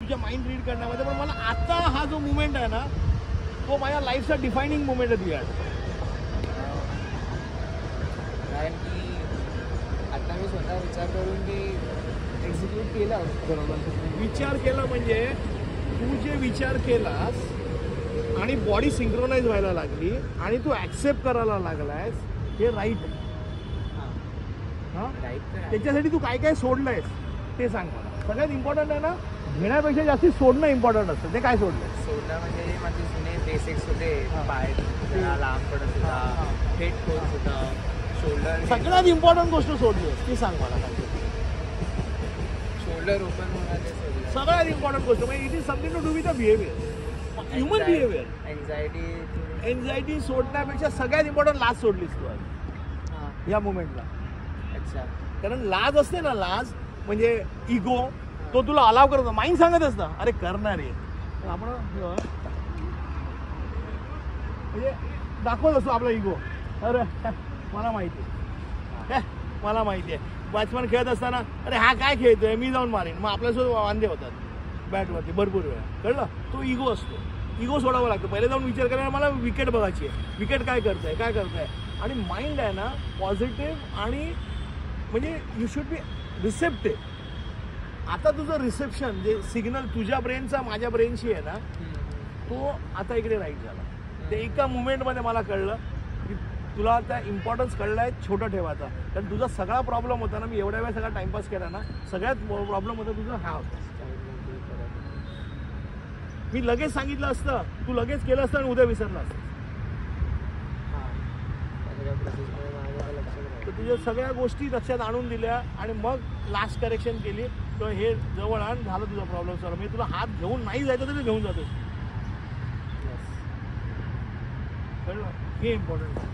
तुझ्या mind read करण्यामध्ये. पण मला आता हा जो मुवमेंट आहे ना तो माझ्या लाईफचा डिफायनिंग मुवमेंट आहे तुझ्या. कारण की आता मी स्वतः विचार करून की एक्झिक्यूट केला बरोबर. विचार केला म्हणजे तू जे विचार केलास आणि बॉडी सिंक्रोनाइज व्हायला लागली आणि तू ॲक्सेप्ट करायला लागलायस, हे राईट आहे. हां, त्याच्यासाठी तू काय काय सोडलंयस ते सांग मला. सगळ्यात इम्पॉर्टंट आहे ना, घेण्यापेक्षा जास्ती सोडणं इम्पॉर्टंट असतं. ते काय सोडलं? सोडणं म्हणजे माझे जुने बेसिक्स होते. पाय लांब पडत होता, हेड होत होता, शोल्डर. सगळ्यात इम्पॉर्टंट गोष्ट सोडली ती सांग मला. शोल्डर ओपन होणार ते सोडलं. सगळ्यात इम्पॉर्टंट गोष्ट म्हणजे it is something to do with the behaviour, human behaviour. Anxiety सोडण्यापेक्षा सगळ्यात इम्पॉर्टंट लाज सोडलीस तू आज या मुमेंटला. अच्छा, कारण लाज असते ना, लाज म्हणजे इगो, तो तुला अलाव करतो. माइंड सांगत असतं अरे करणार आहे, आपण म्हणजे दाखवत असतो आपला इगो. अरे मला माहिती आहे, मला माहिती आहे. बॅट्समॅन खेळत असताना अरे हा काय खेळतोय, मी जाऊन मारेन. मग आपल्यासोबत वांदे होतात बॅटवरती भरपूर वेळा, कळलं. तो इगो असतो, इगो सोडावा लागतो. पहिले जाऊन विचार करायला मला विकेट बघायची आहे, विकेट काय करताय काय करताय. आणि माइंड आहे ना पॉझिटिव्ह आणि म्हणजे यू शुड बी रिसेप्टिव्ह. आता तुझं रिसेप्शन जे सिग्नल तुझ्या ब्रेनचा माझ्या ब्रेनशी आहे ना, तो आता इकडे राईट झाला. ते एका मुवमेंटमध्ये मला कळलं की तुला त्या इम्पॉर्टन्स कळला आहे छोटं ठेवायचा. कारण तुझा सगळा प्रॉब्लेम होता ना, मी एवढ्या वेळ सगळा टाइमपास केला ना, सगळ्यात प्रॉब्लेम होता तुझा हा होता. मी लगेच सांगितलं असतं, तू लगेच केलं असतं आणि उद्या विसरलं असतं. तर तुझ्या सगळ्या गोष्टी लक्षात आणून दिल्या आणि मग लास्ट करेक्शन केली. तर हे जवळ आण, झालं तुझा प्रॉब्लेम सॉल्व. म्हणजे तुला हात घेऊन नाही जायचं तरी घेऊन जातो. कळलं, हे इम्पॉर्टंट आहे.